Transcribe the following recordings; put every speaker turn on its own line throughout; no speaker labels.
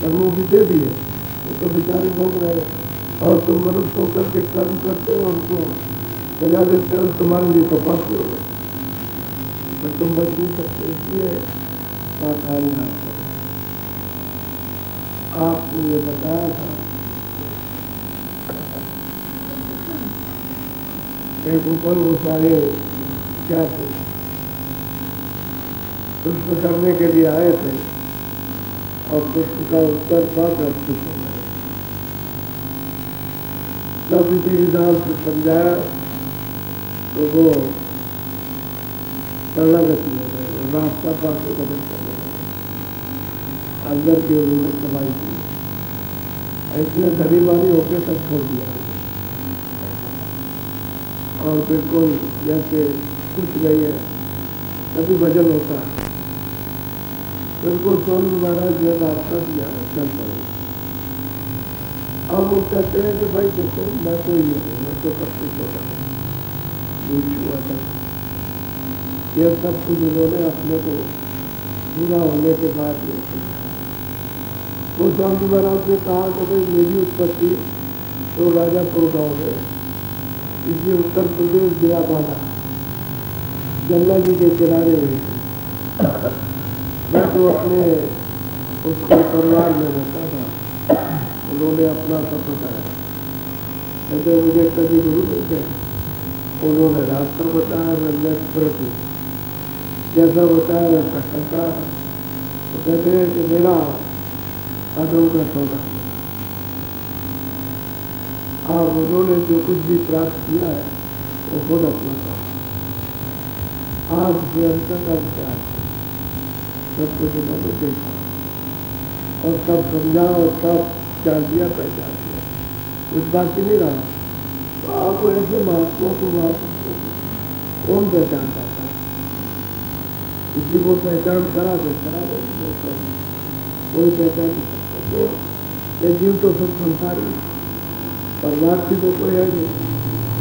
कर्मों की दे दिए, तो बेचारे भोग रहे, और तुम मनुष्य होकर के कर्म करते हो, उनको सजा देते हो, तुम्हारे लिए तो पाप हो गए, पर तुम बच नहीं सकते। इसलिए सावधान आपको ये बताया था। एक ऊपर गोसाए क्या थे, प्रश्न करने के लिए आए थे, और प्रश्न का उत्तर पाकर खुश हो गए। सब विधि विधान से समझाया तो वो शरणागति हो गए, रास्ता पाकर कदम करने लगे, अंदर की उन्होंने कमाई की, इसलिए धनीबानी होकर सब छोड़ दिया, और बिल्कुल जैसे कुछ नहीं है, कभी भजन होता है, बिल्कुल स्वामी महाराज ने रास्ता दिया, चलता है। अब वो कहते हैं कि भाई देखो, मैं तो ये हूँ, मैं तो कष्ट होता हूँ, हुआ था। यह सब कुछ उन्होंने अपने को पूरा होने के बाद में वो स्वामी महाराज ने कहा कि भाई मेरी उत्पत्ति तो राजापुर गाँव है, इसी उत्तर प्रदेश जिला बाला गंगा जी के किनारे हुई थी। मैं तो अपने उसके परिवार में रहता था, उन्होंने अपना सब बताया, कहते मुझे कभी गुरु नहीं थे, उन्होंने रास्ता बताया, मैं प्रति जैसा बताया वैसा करता। तो कहते हैं कि मेरा कदम का सौदा, और उन्होंने जो कुछ भी प्राप्त किया है वो खुद अपना था। आज से अंतर का विचार सब कुछ उन्होंने देखा और सब समझा और सब जान दिया, पहचान दिया, कुछ बाकी नहीं रहा। तो आपको ऐसे महात्माओं को कौन पहचानता था? किसी को पहचान करा तो करा, कोई पहचान नहीं सकता। तो ये जीव तो सब संसारी, परमार्थी तो कोई है नहीं।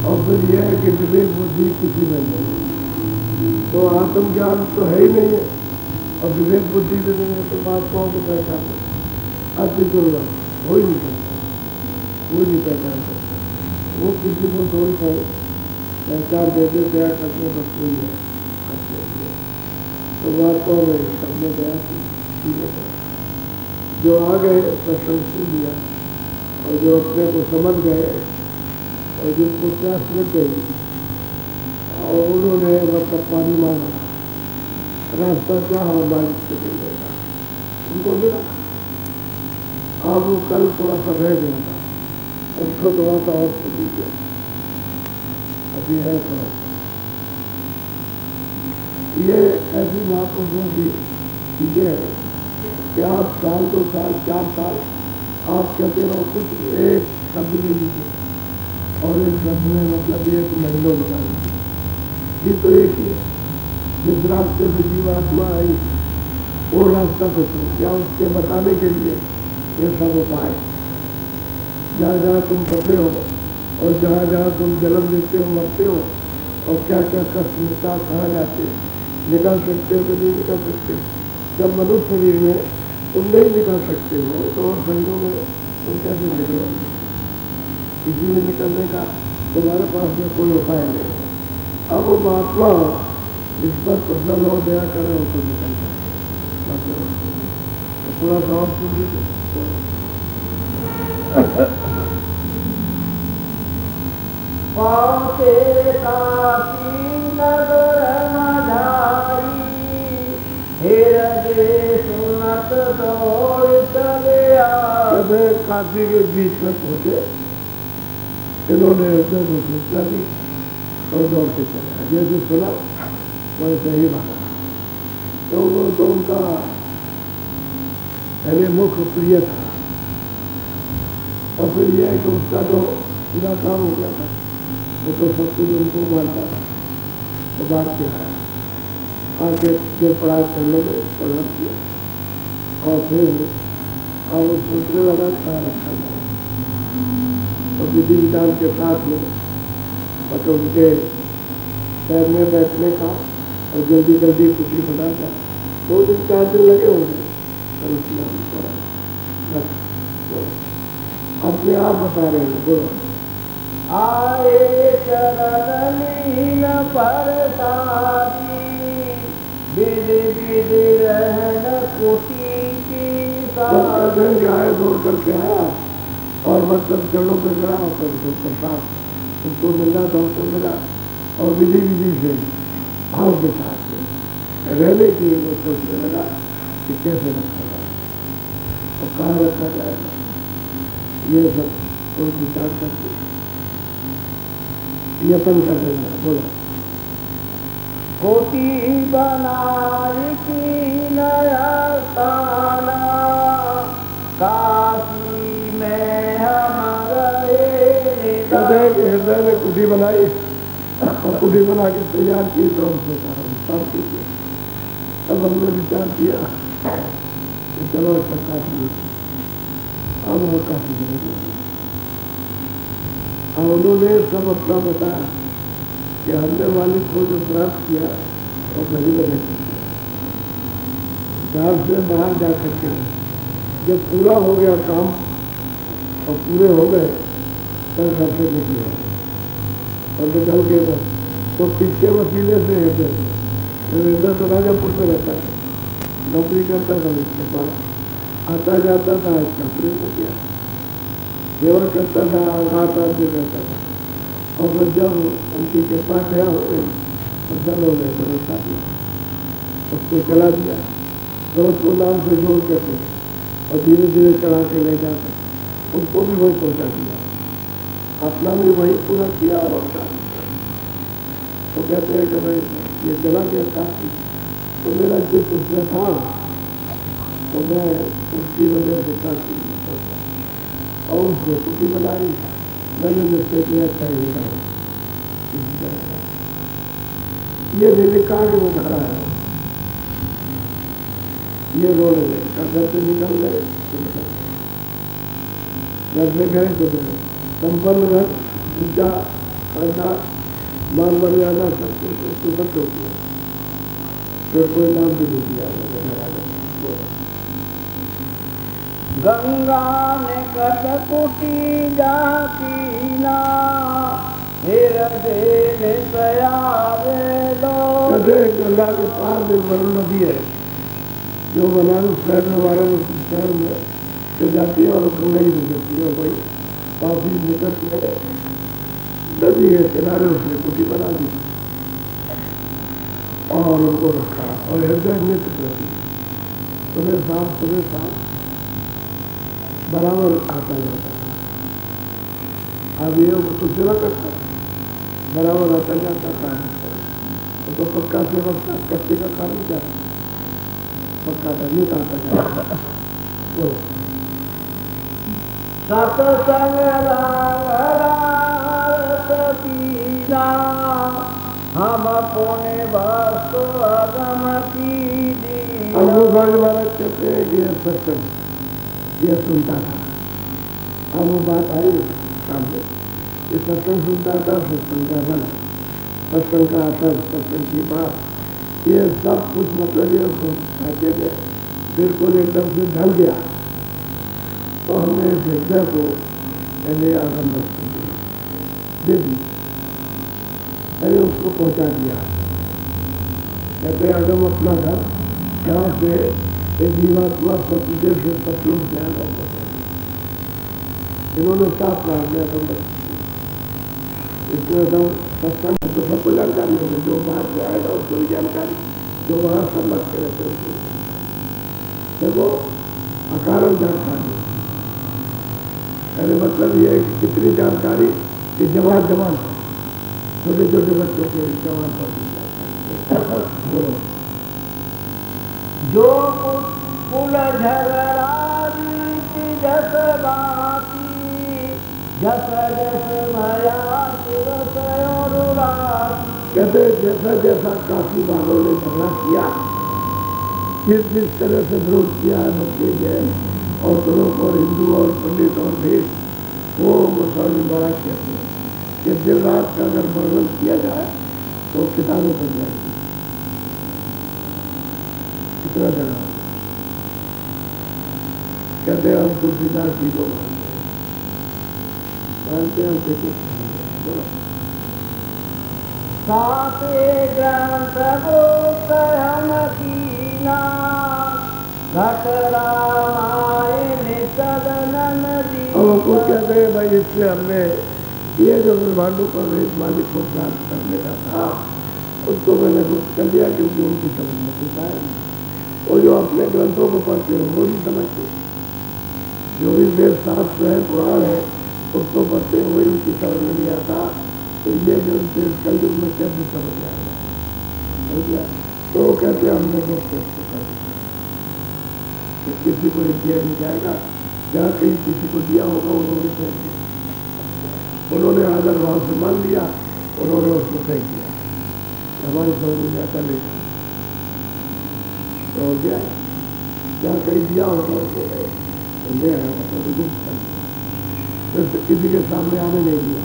और फिर यह है कि विवेक बुद्धि किसी में नहीं, तो आत्मज्ञान तो है ही नहीं है, और विवेक बुद्धि भी नहीं है, तो महात्माओं को पहचान अति दुर्लभ, हो ही नहीं सकता, कोई नहीं पहचान सकता। वो किसी को थोड़ी सा पहचान देते क्या करते बस नहीं है, करते हुए तो महात्माओं में सबने गया कि जो आ गए प्रशंसा दिया, और जो अपने को समझ गए और जिनको प्यास लग गई और उन्होंने मतलब पानी मांगा, रास्ता क्या है मालिक से मिलेगा, उनको मिला। अब वो कल थोड़ा सा रह गया था, उसको थोड़ा सा और सुन लीजिए, अभी है थोड़ा। ये ऐसी महापुरुषों की चीजें हैं कि आप साल 2 साल 4 साल आप कहते रहो, कुछ एक शब्द ले लीजिए और एक शब्द में मतलब एक महीनों बता लीजिए, ये तो एक ही है। जिस रास्ते से जीवात्मा आई वो रास्ता को क्या उसके बताने के लिए ये सब उपाय, जहाँ जहाँ तुम फंसे हो और जहाँ जहाँ तुम जन्म लेते हो, मरते हो, और क्या क्या कष्ट मिलता, कहाँ जाते निकल सकते हो कि नहीं निकल सकते। जब मनुष्य शरीर में तुम नहीं निकल सकते हो तो और शरीरों में तुम कैसे निकलोगे? किसी में निकलने का तुम्हारे पास में कोई उपाय नहीं है। अब वो महात्मा इस पर प्रसन्न हो दया करे हो तो निकल जाए। तो थोड़ा सा और सुन लीजिए। काशी के बीच में पहुंचे, इन्होंने सूचना दी और दौड़ के चला, जैसे सुना वैसे ही भागा। तो वो तो उनका पहले मुख्य प्रिय था, और फिर यह है कि उसका तो पूरा काम हो गया था, वो तो सब कुछ उनको मानता था। तो बात क्या है, आगे के पढ़ाई करने में पढ़ना किया, और फिर अब वो सोचने लगा कहाँ रखा जाए। तो विधि विधान के साथ में मतलब उनके तैरने बैठने का और जल्दी जल्दी कुछ बना था, 2 दिन 4 दिन लगे होंगे, और उसमें हम पड़ा अपने आप बता रहे हैं, बोलो।
आए चरण लीन परसादी, विध विध रहन कोटि की साथ।
आए दौड़ करके आया और मतलब चरणों पे गिरा होकर उसको प्रसाद उसको मिला तो उसको मिला और विधि विधि से भाव के साथ रहने के लिए वो सोचने लगा कि कैसे रखा जाए और कहाँ रखा जाएगा, ये सब तो विचार करके यत्न कर देना। बोलो।
कोटि बनाई की नया स्थाना, काशी में हम रहे।
हृदय में कुटी बनाई और कुटी बना के तैयार की तो हमसे कहा सब कीजिए। तब हमने विचार किया कि चलो अच्छा काशी, अब वो काशी जरूर। और उन्होंने सब अपना बताया कि हमने मालिक को जो प्राप्त किया और भली बने घर से बाहर जा करके जब पूरा हो गया काम और पूरे हो गए तो घर से निकले और निकल के तो पीछे वसीले से इधर तो राजापुर में रहता है, नौकरी करता था, उसके पास आता जाता था, इसका प्रेम हो गया, सेवा करता था, आता से रहता था। और फिर जब उनकी कृपा क्या हो गई फसल हो गए तो रोका दिया, उसको चला दिया, तो उसको नाम से जोड़ करके और धीरे धीरे चढ़ा के ले जाकर उनको भी वही पहुँचा दिया, अपना भी वही पूरा किया और तो कहते हैं कि भाई ये चला गया काफी तो मेरा चित्त उसमें था तो मैं उसकी वजह से काफी और उसने कुटी बनाई, मैंने निश्चय किया चाहिए ये निलिकार बता रहा है। ये रो रहे घर से निकल गए, घर से गए तो संपन्न घर पूजा करना मान मर्यादा करते उसको सब हो गया, फिर कोई नाम भी नहीं दिया।
गंगा ने कट कुटी जातीना, हृदय ने सयारे लो।
गंगा के पार एक वरुण नदी है जो बनारस शहर में वाराणसी शहर में जो जाती है और गंगा ही गुजरती है, वही काफी निकट में नदी के किनारे उसने कुटी बना दी और उनको रखा और हृदय नृत्य करती सुबह शाम बराबर आता जाता था। अब ये तो सेवा करता बराबर आता जाता था, तो पक्का सेवक था, कच्चे का काम नहीं जाता, पक्का धन्यता आता जाता। तो
सत्संग पीना, हम पुण्य वस्तु अगम की दीना।
महाराज कहते हैं कि यह सत्संग यह सुनता था, अब वो बात आई सामने, ये सत्संग सुनता था, सत्संग का बल, सत्संग का असर, सत्संग की बात, ये सब कुछ मतलब ये कहते थे बिल्कुल एकदम से ढल गया। तो हमने इस हृदय को पहले आगम वस्तु दे दी, मैंने उसको पहुंचा दिया। कहते आगम अपना घर जहाँ से एक जीवात्मा सत्य से सत्यों से आगम होता है, इन्होंने साफ कहा गया आगम वस्तु। इसमें तो सत्संग तो सबको जानकारी होगी, जो बाहर से आएगा उसको भी जानकारी, जो वहाँ सब लगते रहते उसको देखो अकारण जानकारी। अरे मतलब ये है कि कितनी जानकारी कि जवान छोटे छोटे बच्चों के जवान पर
जो कुल झगड़ारी जस बाती, जस जस भया दिवस और रात।
कहते जैसा जैसा काफी वालों ने झगड़ा किया, जिस तरह से विरोध किया है बच्चे जैन और लोग और हिंदू और पंडित और देश, वो मुसलमान बड़ा कहते हैं कि दिन रात का अगर वर्णन किया जाए तो किताबें बन जाएगी, कितना जगह। कहते हैं हम तुलसीदास जी को मानते हैं कुछ बोलो।
साते ग्रंथ गुप्त हम कीना घट रामायण सदनन दी।
हमको कहते हैं भाई इससे हमने ये जो ब्रह्मांडों पर एक मालिक को प्राप्त करने का था उसको मैंने गुप्त कर दिया क्योंकि उनकी समझ में चुका है। वो जो अपने ग्रंथों को पढ़ते हो वो नहीं समझते, जो भी वेद शास्त्र है पुराण है उसको पढ़ते हैं वही उनकी समझ में नहीं आता। तो ये जो उनके कलयुग में कैसे समझ आएगा, तो वो कहते हैं हमने गुप्त उसको कर दिया कि किसी को ये दिया नहीं जाएगा। जहाँ कहीं किसी को दिया होगा उन्होंने फेंक दिया, उन्होंने आदर भाव से मान लिया, उन्होंने उसको फेंक दिया। हमारी समझ में आता नहीं तो हो गया। जहाँ कहीं दिया होगा उसको ले आया मतलब गुप्त कर दिया, तो किसी के सामने आने नहीं दिया।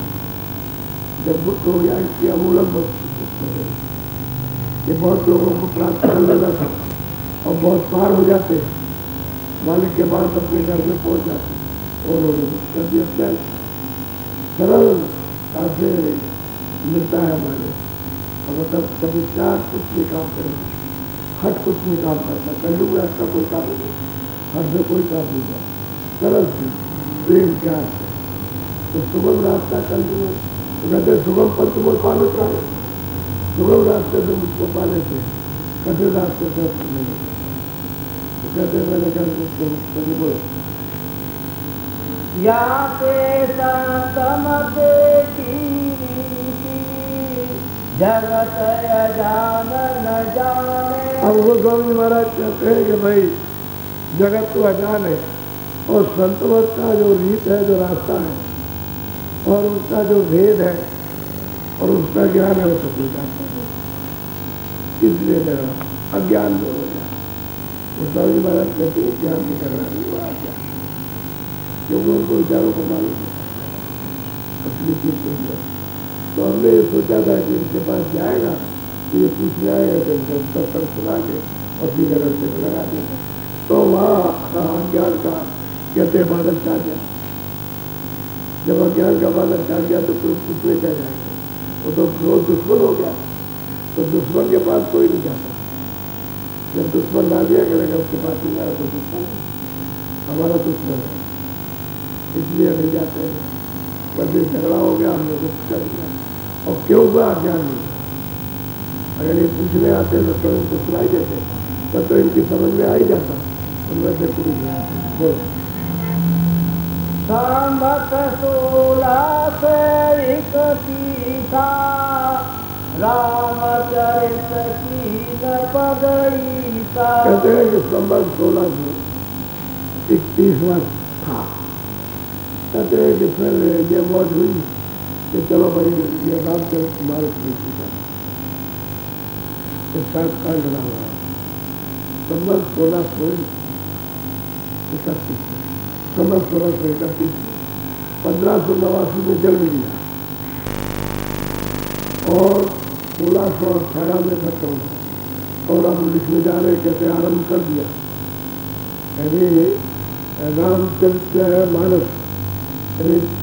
जब गुप्त हो गया इसकी अमूलक वस्तु गुप्त हो गई। ये बहुत लोगों को प्राप्त कर लेना था और बहुत पार हो जाते, मालिक के बाद अपने घर में पहुंच जाते, और उन्होंने गुप्त कर दिया। सरल से मिलता है हमारे, और मतलब कभी चार कुछ नहीं काम करे, हट कुछ नहीं काम करता। कलयुग में इसका कोई काम नहीं, हट से कोई काम नहीं है, सरल से प्रेम प्यार से। तो सुगम रास्ता कलयुग में तो कहते सुगम पंथ को पाले प्राणे, सुगम रास्ते से मुझको पाले थे, कठिन रास्ते से नहीं। तो कहते मैंने कल बोलो
या पे संतम देखी जगत अजान न जाने।
अब वो स्वामी महाराज कहते हैं कि भाई जगत तो अजान है और संतवत का जो रीत है, जो रास्ता है और उसका जो भेद है और उसका ज्ञान है वो तो कोई जानता नहीं। इसलिए जगह अज्ञान जो हो गया, वो स्वामी महाराज कहते हैं ज्ञान नहीं करना नहीं वो अज्ञान, क्योंकि उनको विचारों को मालूम है अपनी चीज को दिया। तो हमने ये सोचा था कि इनके पास जाएगा तो ये पूछने आएगा तो इनका उत्तर पर सुना के और फिर अगर से लगा देगा। तो वहाँ अज्ञान का कहते बालक चाह गया। जब अज्ञान का बालक चाह गया तो कोई पूछने क्या जाएगा, वो तो क्रोध दुश्मन हो गया। तो दुश्मन के पास कोई नहीं जाता। जब दुश्मन ना दिया करेगा उसके पास नहीं जाएगा तो दुश्मन हमारा दुश्मन है, इसलिए नहीं जाते हैं। बस ये झगड़ा हो गया, हमने गुप्त कर दिया। और क्यों हुआ अज्ञान नहीं था। अगर ये पूछने आते तो इनको सुनाई देते, तब तो इनकी समझ में आ ही जाता। उनमें से कुछ नहीं आता। बोलो
संबत 16 से 31 रामचरित की पदईसा।
कहते हैं कि संबत 16 से 31 था। कहते हैं कि फिर ये मौज हुई कि चलो भाई ये रामचरित मानस नहीं था, इसका कांड बना हुआ है। संबत 16 से 31, संबत 16 से 31, 1589 में जन्म लिया और 1618 में खत्म हुआ। और हम लिखने जा रहे कहते आरंभ कर दिया। यानी रामचरित मानस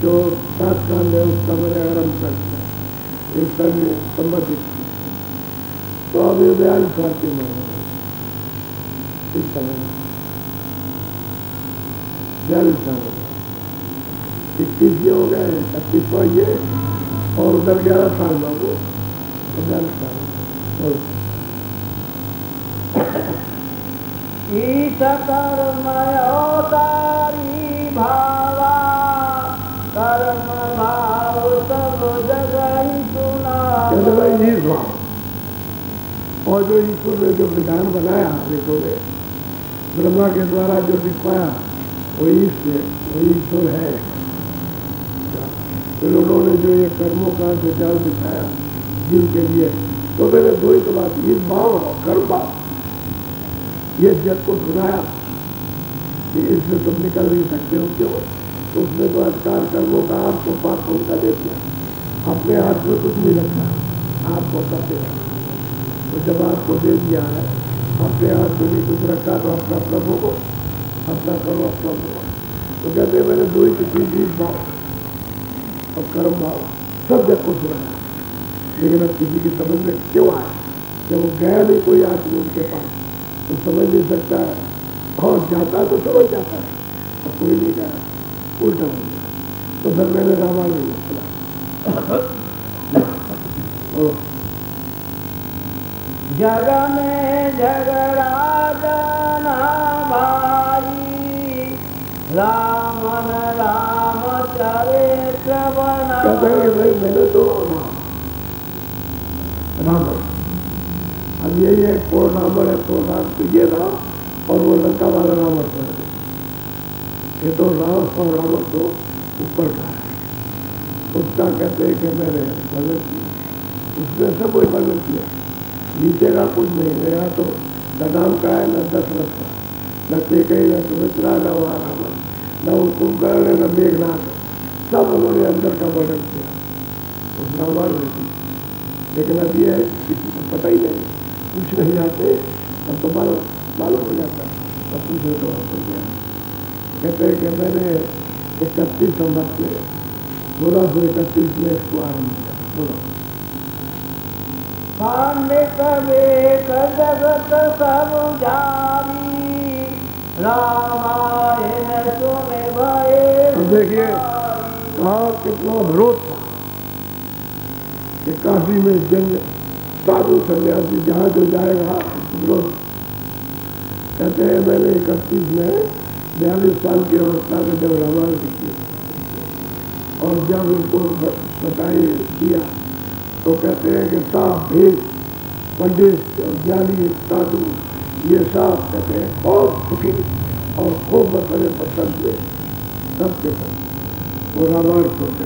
जो 7 कांड है उसका मैंने आरंभ कर दिया, एक संबंधित। तो अब ये 42 साल के माना इस समय 42 साल हो गए, 21 ये हो गए, 36वां ये और उधर 11 साल में वो 42 साल। और
ईश कर्मयोदारी भावा कर्म भाव सब जगह सुना।
ईश भाव और जो ईश्वर ने जो विधान बनाया, देखो ब्रह्मा के द्वारा जो दिखवाया वो ईश्वर है। फिर उन्होंने जो ये कर्मों का विचार दिखाया जीव के लिए, तो मैंने दो ही तो बात, ईश भाव और कर्म भाव, ये जग को सुनाया कि इससे तुम निकल नहीं सकते हो। क्यों? तो उसने तो अधिकार कर्मों का आपको पाप उनका दे दिया, अपने हाथ में कुछ नहीं रखा, आपको करते रखा। तो जब आपको दे दिया है, अपने हाथ में नहीं कुछ रखा तो अपना प्रभु को अपना करो अपना करो। तो कहते हैं मैंने दो ही चीज, जीव भाव और कर्म भाव सब जग को सुनाया, लेकिन अब किसी की समझ में क्यों आया? जब वो गया नहीं कोई आदमी उनके पास तो समझ नहीं सकता है, और जाता तो समझ जाता है, अब कोई नहीं गया, उल्टा हो गया। तो फिर मैंने रामायण में सुना।
जग में झगड़ा ना भाई, रामन राम चरित्र बना।
कहते हैं कि भाई मैंने तो रावण, अब यही है पूर्ण रावण है, पूर्ण राम तो ये राम और वो लंका वाला रावण तो है, ये तो राम और रावण तो ऊपर का है। उसका कहते हैं कि मैंने वर्णन किया, उसने सब वही वर्णन किया, नीचे का कुछ नहीं है। यहाँ तो न राम का है, न दशरथ का, न कैकेयी, न सुमित्रा, न वहाँ रावण, न कुंभकर्ण, न मेघनाथ, सब उन्होंने अंदर का वर्णन किया उस रामायण में। लेकिन अब ये है किसी को पता ही नहीं, पूछ नहीं जाते, तब तो मालूम हो जाता है, तब पूछे तो हो गया। कहते हैं कि मैंने 31 संवत में 1631 में इसको आरम्भ किया। बोलो।
पांडित वेक जगत सब जारी, रामायण सुने भये।
अब देखिए कहाँ कितना विरोध था कि काशी में जन साधु सन्यासी जहाँ जो जाएगा विरोध। कहते हैं मैंने 31 में 42 साल की अवस्था में जब रामायण लिखी और जब उनको बताई दिया तो कहते हैं कि साफ भेद पंडित और ज्ञानी साधु ये साफ कहते हैं खूब सुखी और खूब बतरे पसंद हुए सबके सब वो रामायण सोचते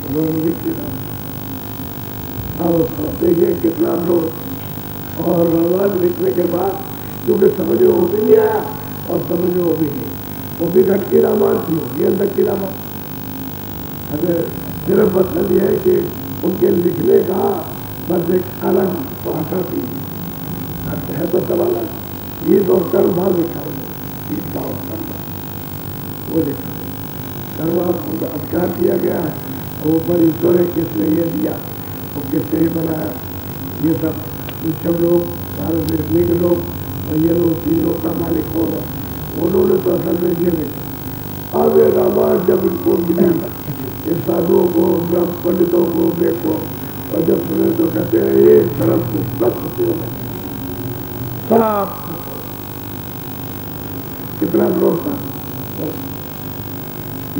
उन्होंने लिखी था। अब देखिए कितना लोग, और रामायण लिखने के बाद क्योंकि समझ में वो भी नहीं आया और समझ में वो भी नहीं, वो भी घट की रामायण थी, होगी अंदर की रामायण। अगर सिर्फ मतलब यह है कि उनके लिखने का बस एक अलग भाषा थी, है तो सब अलग, गीत और कर्म भाव लिखा उन्होंने, गीत भाव कर्म भाव वो लिखा, कर्म भाव अधिकार दिया गया है, और ऊपर ईश्वर है किसने ये दिया और किसने ये बनाया, ये सब लोग भारत देखने के लोग और ये लोग तीन लोग का मालिक हो रहा, उन्होंने तो असल में ये लिखा। अब ये रामायण जब इनको मिली ये साधुओं को, ब्रह्म पंडितों को देखो, और जब सुने तो कहते हैं एक तरफ से सत्य हो गए साफ, कितना विरोध था।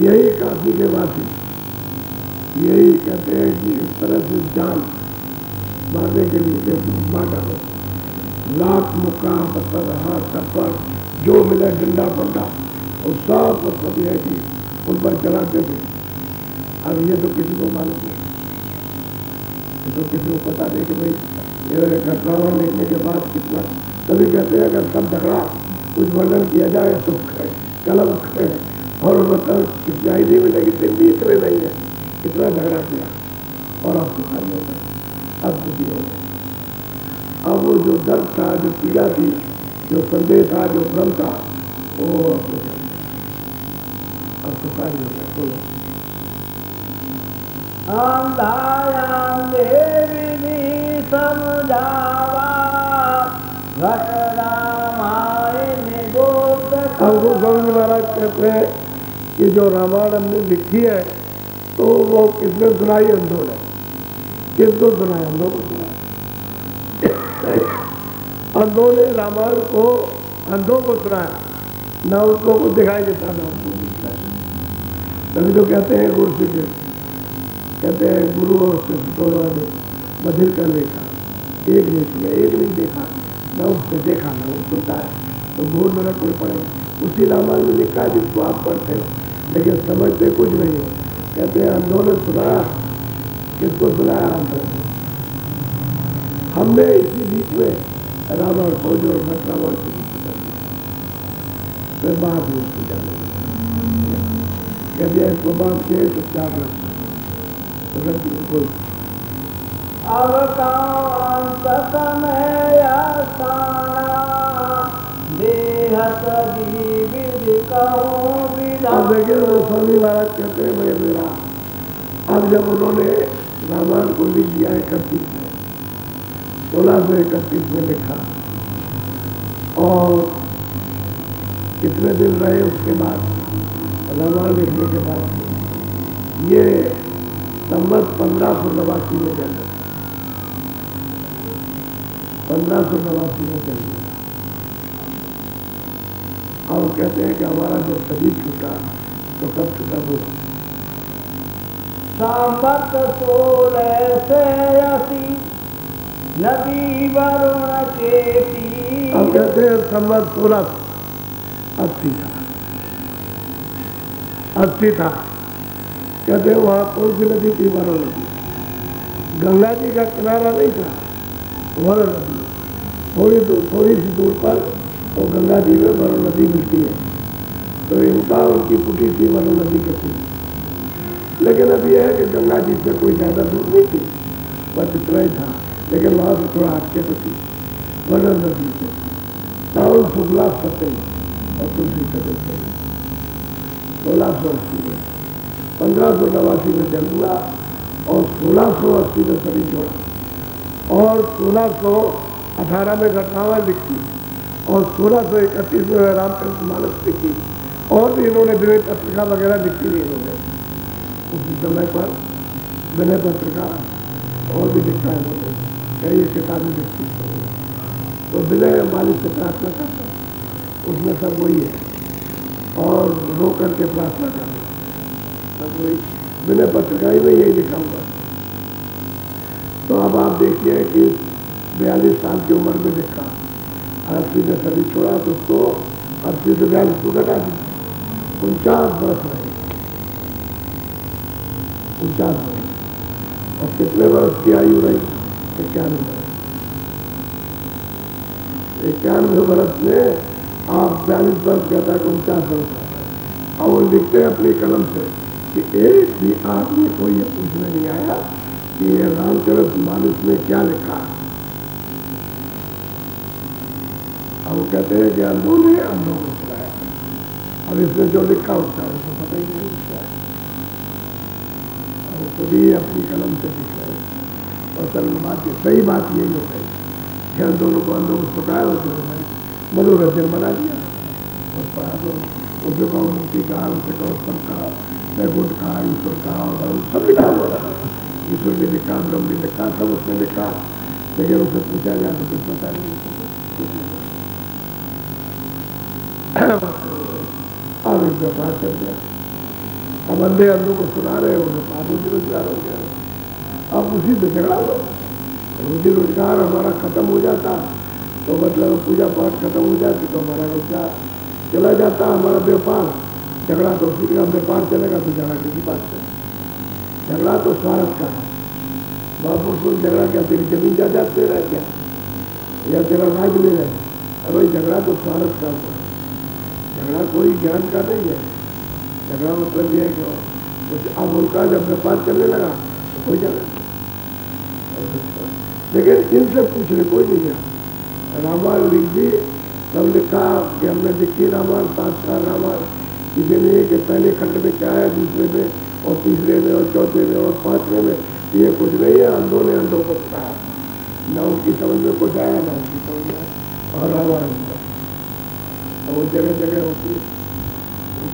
यही काशी के वासी यही कहते हैं कि इस तरह से जान मारने के लिए मार डालो, लाख मुक्का पत्थर हाथ टप्पर जो मिला डंडा पड्डा और सब मतलब यह है कि उन पर चलाते थे। अब ये तो किसी को मालूम नहीं, ये तो किसी को पता नहीं कि भाई ये घटनावान लिखने के बाद कितना, तभी कहते हैं अगर सब झगड़ा कुछ वर्णन किया जाए तो कलम और मतलब सच्चाई नहीं मिलेगी, सिंधी इतने नहीं है, कितना झगड़ा किया और अब तो खाली हो गए, अब दुखी हो गए। अब वो जो दर्द था, जो पीड़ा थी, जो संदेह था, जो भ्रम था, वो अब तो खाली हो गया। बोलो।
अंधायां देवी समझावा, घट रामायण गोप्त।
अब वो स्वामी महाराज कहते हैं कि जो रामायण हमने लिखी है तो वो किसने सुनाई? अंधों ने। किसको सुनाया? अंधों को सुनाया। अंधों ने रामायण को अंधों को सुनाया, ना उसको को दिखाई देता ना उसको दिखाई। तभी तो कहते हैं गुरु शिष्य, कहते हैं गुरु और शिष्य दोनों ने बधिर कर देखा, एक नहीं सुना, एक नहीं देखा, ना उसने देखा ना वो सुनता है, तो घोर नरक कोई पड़ेगा। उसी रामायण में लिखा है जिसको आप पढ़ते हो लेकिन समझते कुछ नहीं हो। कहते हैं अंधों ने सुनाया, किसको सुनाया? अंधों ने। हमने इसी बीच में रावण को जो रावण को फिर बात ही उसकी जाने कहते हैं इसको बात के चुपचाप रख बोल।
अब कांत समय आसाना, देह हत विधि कहूँ
अब
विधान।
देखिए वो स्वामी महाराज कहते हैं भाई मेरा, अब जब उन्होंने रामायण को लिख दिया 31 में, 1631 में लिखा, और कितने दिन रहे उसके बाद रामायण लिखने के बाद, ये संवत 1589 में जन्म, 1589 में जन्म। और कहते हैं कि हमारा जब शरीर छूटा तो कब छूटा वो,
संवत 1680 नदी वरुण के तीर।
अब कहते हैं संवत 1680 था, 80 था। कहते हैं वहाँ कौन सी नदी थी? वरुण नदी। गंगा जी का किनारा नहीं था, वरुण नदी। थोड़ी सी दूर पर वो गंगा जी में वरुण नदी मिलती है, तो इनका उनकी कुटी थी वरुण नदी के थी। लेकिन अब यह है कि गंगा जी से कोई ज़्यादा दूर नहीं थी, बस इतना ही था। लेकिन वहाँ से थोड़ा हटके तो थी वरुण नदी से। राहुल शुक्ला सतई और तुलसी सतई 1680 में, 1589 में जन्म हुआ और 1680 में शरीर छोड़ा, और 1618 में घटनाएं लिखी, और 1631 में रामचंद्र मानस लिखी, और भी इन्होंने विनय पत्रिका वगैरह लिखी थी इन्होंने उसी समय पर, विनय पत्रिका और भी लिखा है इन्होंने, कई किताबें लिखी। तो विनय मालिक से प्रार्थना करता, उसमें सब वही है, और रो करके प्रार्थना करना सब वही, विनय पत्रिका ही में यही लिखा हुआ। तो अब आप देखिए कि 42 साल की उम्र में लिखा, 80 में शरीर छोड़ा, तो उसको 80 से 42 को घटा दी, 49 वर्ष रहे, 49 वर्ष। और कितने वर्ष की आयु रही? 91 वर्ष। 91 वर्ष में आप 42 वर्ष कहता है 49 वर्ष आता है। और वो लिखते हैं अपनी कलम से कि एक भी आदमी को ये पूछने नहीं आया कि ये रामचरित मानस में क्या लिखा। अब वो कहते हैं कि अंधों ने अंधों को सुनाया, अब इसमें जो लिखा उसका उनको पता ही नहीं लिखा है, और खुद ही अपनी कलम से लिख रहे हैं। और असल में बात ये सही बात यही हो गई कि हम दोनों को अंधों को सुनाया और दोनों ने मनोरंजन बना दिया। और पढ़ा तो उसे कहो मुक्ति कहा, उसे कहो सब कहा, वैकुंठ कहा, ईश्वर कहा, और सब लिखा हुआ था। ईश्वर ने लिखा, ब्रह्म ने लिखा, सब उसने लिखा, लेकिन उसे पूछा जाए तो कुछ पता नहीं। अब एक व्यापार चल गया, अब अंधे अंधों को सुना रहे हो, आप रोजी रोजगार हो गया। अब उसी से झगड़ा हुआ, रोजी रोजगार हमारा खत्म हो जाता तो मतलब पूजा पाठ खत्म हो जाती तो हमारा रोजगार चला जाता, हमारा व्यापार। झगड़ा तो उसी का व्यापार चलेगा तो झगड़ा किसी बात से, झगड़ा तो स्वार्थ का है। बापू सुन झगड़ा क्या तेरी जमीन जायदाद ले रहा है क्या, या तेरा राज ले रहे हैं? अब भाई झगड़ा तो स्वार्थ का है, झगड़ा कोई ज्ञान का नहीं है। झगड़ा मतलब यह है कि अब उनका जब व्यापार चलने लगा तो कोई झगड़ा, लेकिन इनसे पूछने कोई नहीं गया। रामायण लिख दी, सब लिखा कि हमने लिखी रामायण, 7 का रामायण। किसी ने कि पहले खंड में क्या है, दूसरे में और तीसरे में और चौथे में और 5वें में, ये कुछ नहीं है। अंधों ने अंधों को सुनाया, न उनकी समझ में कुछ आया न उनकी समझ में आया, और रामायण और वो जगह जगह होती है,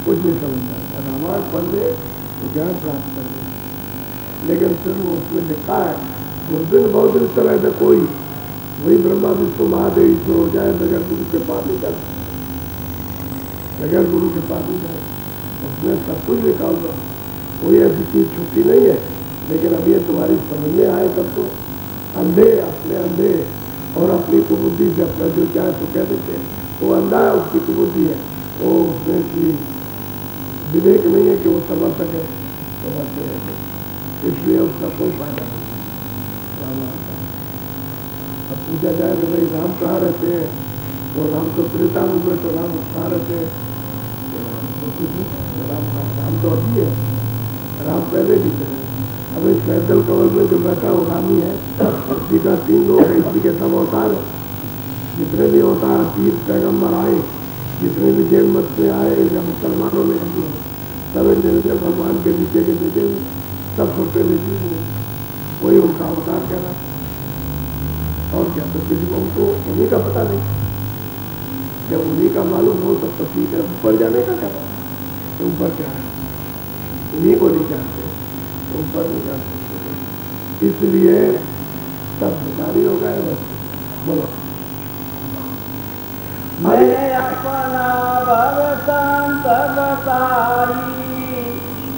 कुछ नहीं समझता। रामायण पढ़ ले तो ज्ञान प्राप्त कर ले, लेकिन फिर वो उसमें लिखा है गुरुदिन बहुत दिन तरह से कोई वही ब्रह्मा विष्णु महादेव ईश्वर हो जाए बगैर गुरु के पास नहीं जाए, बगैर गुरु के पास नहीं जाए। उसमें सब कुछ लिखा हुआ, कोई ऐसी चीज छुट्टी नहीं है। लेकिन अब ये तुम्हारी समझ में आए तब तो अंधे अपने अंधे और अपनी कुबुद्धि से अपना जो चाहे तो कह देते हैं, वो अंधा है, उसकी कुबुद्धि है, वो उसमें की विवेक नहीं है कि वो समझ सके, समझते रहेंगे, इसलिए उसका कोई फायदा नहीं। अब पूछा जाए कि भाई राम कहाँ रहते हैं, तो राम तो त्रेता युग में, तो राम कहाँ रहते हैं, राम तो अभी है, राम पहले भी थे। अब इस पैदल कवल में जो बैठा वो राम ही है, इसी का 3 लोग है, इसी के सब अवतार है। जितने भी अवतार तीर्थ पैगम्बर आए जितने भी जैन मत में आए या मुसलमानों में हिंदू सब निरंजन भगवान के नीचे के नीचे सब छोटे नीचे वही उनका अवतार कह रहा है। और क्या, तो किसी को उनको उन्हीं का पता नहीं। जब उन्हीं का मालूम हो तब तो ठीक है, ऊपर जाने का क्या पता, तो ऊपर क्या है उन्हीं को नहीं जानते, तो ऊपर नहीं जा सकते, इसलिए सब भिखारी हो गए। बस बोलो,
मैंने अपना भरतंत बताई,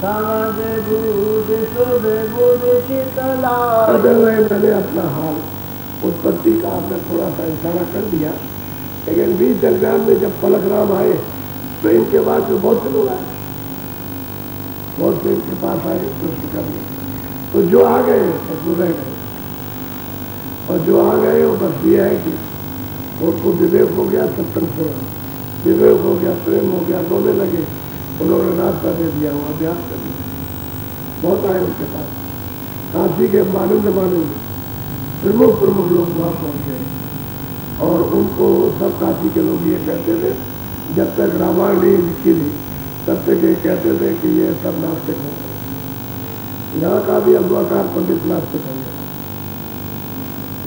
समझ बूझ सुध बुध चितलाई।
मैंने अपना हाल उत्पत्ति का आपने थोड़ा सा इशारा कर दिया, लेकिन बीच दरमियान में जब पलक राम आए तो इनके बाद में बहुत से लोग आए, बहुत से इनके पास आए प्रश्न करने, तो जो आ गए तो रह गए, और जो आ गए वो बस ये है कि उनको विवेक हो गया, सत्संग से विवेक हो गया, प्रेम हो गया, रोने लगे, उन्होंने रास्ता दे दिया, वो अभ्यास कर दिया। बहुत आए उनके पास, काशी के मानंद प्रमुख प्रमुख लोग वहाँ पहुँच गए, और उनको सब काशी के लोग ये कहते थे, जब तक रामायण नहीं लिखी थी तब तक ये कहते थे कि ये सब नास्तिक हो गए। यहाँ का भी अद्वाकार पंडित नास्तिक हो गया,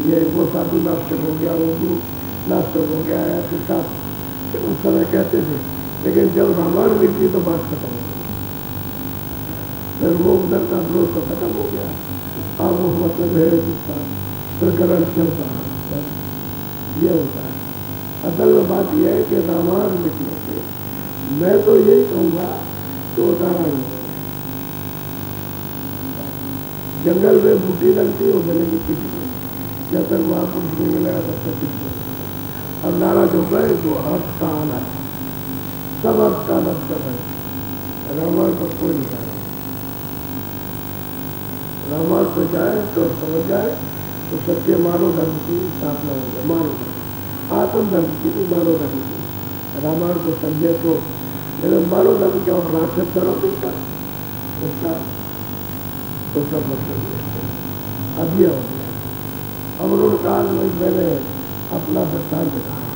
ये वो साधु नास्तिक हो गया, वो गुरु नास्तिक हो गया, ऐसे साथ उस समय कहते थे, लेकिन जब रामायण लिखी तो बात खत्म हो गई, फिर वो उधर का विरोध तो खत्म हो गया। अब वो मतलब है जिसका प्रकरण चलता है, ये होता है। असल में बात यह है कि रामायण लिखने से मैं तो यही कहूँगा कि उतारा ही है। जंगल में बूटी लगती है, वो मिलेगी किसी को, जब तक महापुरुष नहीं मिलेगा तब तक किसी को। अब नाराज हो गए तो अर्थ का आना है, सब अर्थ का अलग कर रहे, रामायण पर कोई नहीं जाए, रामायण पर जाए तो समझ जाए तो सत्य मानव धर्म की स्थापना हो जाए, मानव धर्म, आत्म धर्म की भी मानव धर्म की। रामायण को समझे तो लेकिन मानव धर्म क्या और राक्षस धर्म नहीं था उसका, तो सब मत समझे। अब यह हो गया, अब उन्होंने कहा मैंने अपना वृत्तांत कहा,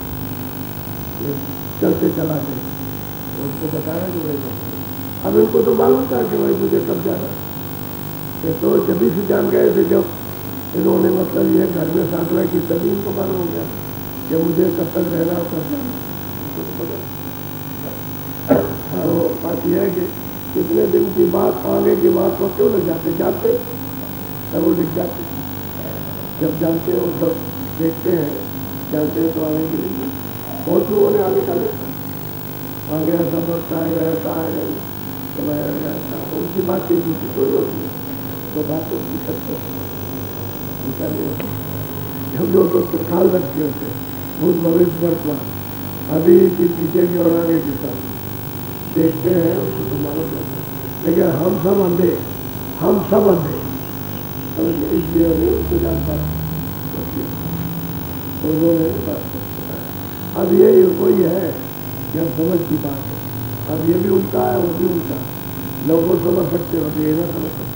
चलते चला गए, उनको बताया कि भाई, अब इनको तो मालूम था कि भाई मुझे कब जाना है, तो जब भी से जान गए थे, जब इन्होंने मतलब ये घर में साधना की तभी इनको मालूम हो गया कि मुझे कब तक रहना और कब जाना। तो बात यह है कि कितने दिन की बात, आगे की बात को क्यों नहीं जानते, तब वो लिख जाते, जब जानते हो तब देखते हैं, जानते हैं तो आगे के लिए बहुत लोगों ने आगे का लिखा, आगे ऐसा बढ़ता है, ऐसा है, उनकी बात की दूसरी कोई होती है, तो बात तो उनकी सत्य उनका नहीं होता। हम लोग तो ख्याल रखते होते, भूत भविष्य वर्तमान अभी की पीछे की और आगे की सब देखते हैं, उसको तो मालूम जाता है, लेकिन हम सब अंधे, इसलिए हमें उसको जान पाते उन्होंने बात बताया। अब यही वही है कि हम समझ की बात है, अब ये भी उनका है, वो भी उनका, लोगों समझ सकते हो, ये ना समझ सकते।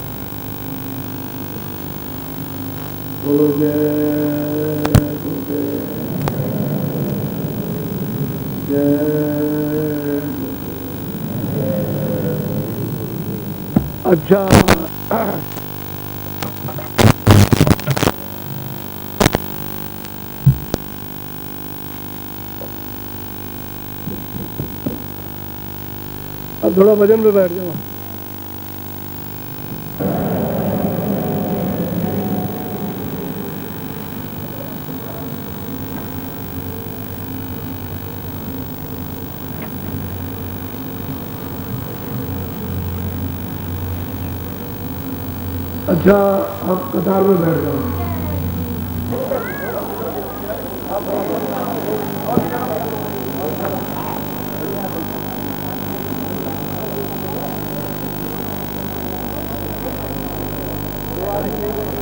अच्छा, अब थोड़ा भजन पे बैठ जाओ। अच्छा, आप कतार में बैठ जाओ।
Thank you.